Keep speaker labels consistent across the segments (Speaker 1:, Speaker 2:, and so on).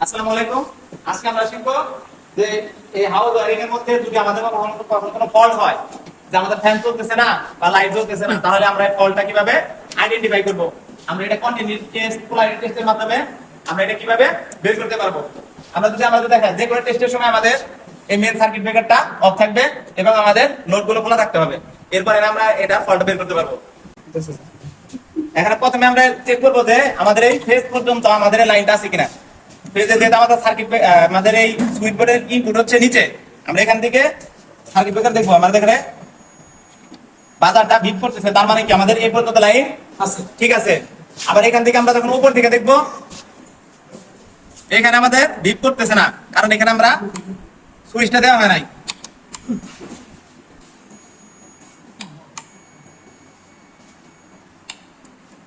Speaker 1: আসসালামু আলাইকুম। আজকে আমরা শিখবো যে এই হাউস ওয়্যারিং এর মধ্যে যদি আমাদের কখনো কোনো ফল্ট হয়, যে আমাদের ফ্যান চলতেছে না বা লাইট জ্বলতেছে না, তাহলে আমরা এই ফল্টটা কিভাবে আইডেন্টিফাই করব। আমরা এটা কন্টিনিউটি টেস্ট, পোলারিটি টেস্টের মাধ্যমে আমরা এটা কিভাবে বের করতে পারবো। আমরা যদি দেখেন যে কোনো টেস্টের সময় আমাদের এই মেইন সার্কিট ব্রেকারটা অফ থাকবে এবং আমাদের লোডগুলো খোলা থাকতে হবে। এরপরে আমরা এটা ফল্ট বের করতে পারবো। এখানে প্রথমে আমরা চেক করবো যে আমাদের এই ফেজ পর্যন্ত আমাদের এই লাইনটা আছে কিনা। ফেজে যেটা আমাদের সার্কিট আমাদের এই সুইচ বোর্ডের ইনপুট হচ্ছে নিচে, আমরা এখান থেকে সার্কিট ব্রেকার দেখবো আমাদের এখানে বাজারটা ভিপ করতেছে, তার মানে কি আমাদের এই পর্যন্ত লাইন আছে, ঠিক আছে। আবার এখান থেকে আমরা যখন উপর দিকে দেখবো, এখানে আমাদের ভিপ করতেছে না, কারণ এখানে আমরা সুইচটা দেওয়া হয় নাই।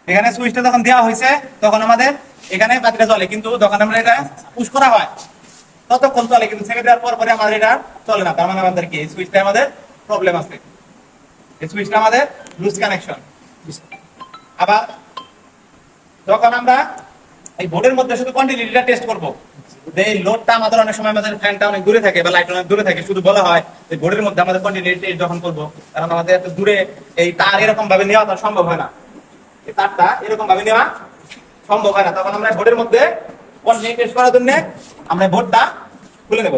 Speaker 1: এখানে সুইচটা যখন দেওয়া হয়েছে তখন আমাদের এখানে বাতিটা জ্বলে, কিন্তু যখন আমরা এটা পুশ করা হয় ততক্ষণ চলে, কিন্তু ছেড়ে দেওয়ার পর পরে আমাদের এটা চলে না। তার মানে আমাদের কি এই সুইচটা আমাদের প্রবলেম আছে, এই সুইচটা আমাদের লুজ কানেকশন। আবার যখন আমরা এই বোর্ডের মধ্যে শুধু কন্টিনিউটিটা টেস্ট করব, যে এই লোডটা আমাদের অনেক সময় আমাদের ফ্যানটা অনেক দূরে থাকে বা লাইট অনেক দূরে থাকে, শুধু বলা হয় যে বোর্ডের মধ্যে আমাদের কন্টিনিউটি যখন করব, কারণ আমাদের এত দূরে এই তার এরকম ভাবে নেওয়া তো সম্ভব হয় না, এই তারটা এরকম ভাবে নেওয়া সম্ভব হয় না। তখন আমরা বোর্ডের মধ্যে কন্টিনিউটি টেস্ট করার জন্য আমরা বোর্ডটা খুলে নেব।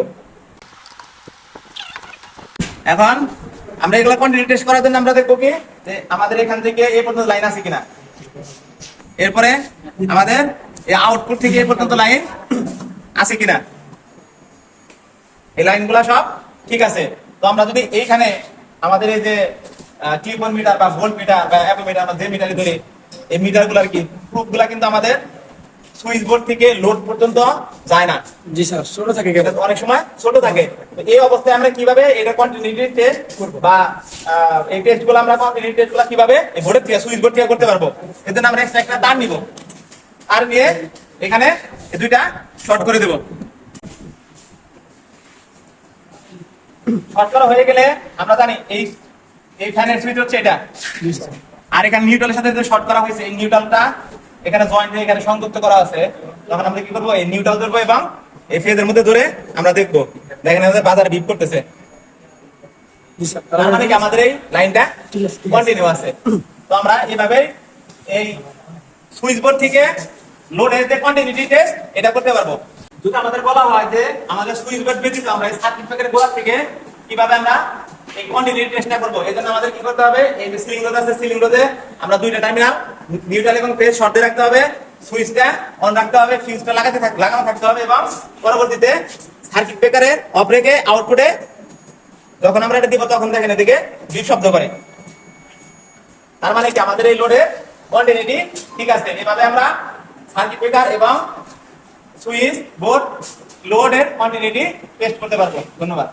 Speaker 1: এখন আমরা এগুলো কন্টিনিউটি টেস্ট করার জন্য আমরা দেখবো কি যে আমাদের এখান থেকে এই পর্যন্ত লাইন আছে কিনা। এরপরে আমাদের এই আউটপুট থেকে এই পর্যন্ত লাইন আছে কিনা, এই লাইনগুলো সব ঠিক আছে। তো আমরা যদি এইখানে আমাদের এই যে টিউবওয়েল মিটার বা ভোল্ট মিটার বা অ্যামোমিটার আমরা যে মিটারে ধরি, এই মিটারগুলোর কি প্রুফগুলা কিন্তু আমাদের সুইচ বোর্ড থেকে লোড পর্যন্ত যায় না।
Speaker 2: জি স্যার, ছোট থাকে
Speaker 1: অনেক সময় ছোট থাকে। এই অবস্থায় আমরা কিভাবে এটা কন্টিনিউটি টেস্ট করব বা এই টেস্টগুলো আমরা কন্টিনিউটি টেস্টগুলো কিভাবে এই বোর্ডের থেকে সুইচ বোর্ড থেকে করতে পারবো। এর জন্য আমরা এক্সট্রা একটা তার নিব, আর নিয়ে এখানে এই দুইটা শর্ট করে দেব। শর্ট করা হয়ে গেলে আমরা জানি এই ফ্যানের সুইচ হচ্ছে এটা, আর এখানে নিউট্রালের সাথে যে শর্ট করা হয়েছে, এই নিউট্রালটা এখানে জয়েন্ট হয়ে এখানে সংযুক্ত করা আছে। তখন আমরা কি করবো, এই নিউট্রাল ধরবো এবং এই ফেজের মধ্যে ধরে আমরা দেখবো, দেখেন আমাদের বাজারে ভিপ করতেছে, তার মানে কি আমাদের এই লাইনটা কন্টিনিউ আছে। তো আমরা এইভাবে এই সুইচ বোর্ড থেকে লোডের যে কন্টিনিউটি টেস্ট এটা করতে পারবো। যদি আমাদের বলা হয় যে আমাদের সুইচ বোর্ড ব্যতীত আমরা এই সার্কিট ব্রেকারের গোড়া থেকে কিভাবে আমরা এই কন্টিনিউটি টেস্টটা করব, এজন্য আমাদের কি করতে হবে, এই যে সিলিং রোড আছে, সিলিং রোডে আমরা দুইটা টার্মিনাল নিউট্রাল এবং ফেজ শর্ট দিয়ে রাখতে হবে, সুইচটা অন রাখতে হবে, ফিউজটা লাগানো থাকতে হবে, এবং পরবর্তীতে সার্কিট ব্রেকারের অফ রেখে আউটপুটে যখন আমরা এটা দিব তখন দেখেন এদিকে বিপ শব্দ করে। তার মানে কি আমাদের এই লোডের কন্টিনিউটি ঠিক আছে। এভাবে আমরা সার্কিট ব্রেকার এবং সুইচ বোর্ড লোডের কন্টিনিউটি টেস্ট করতে পারবো। ধন্যবাদ।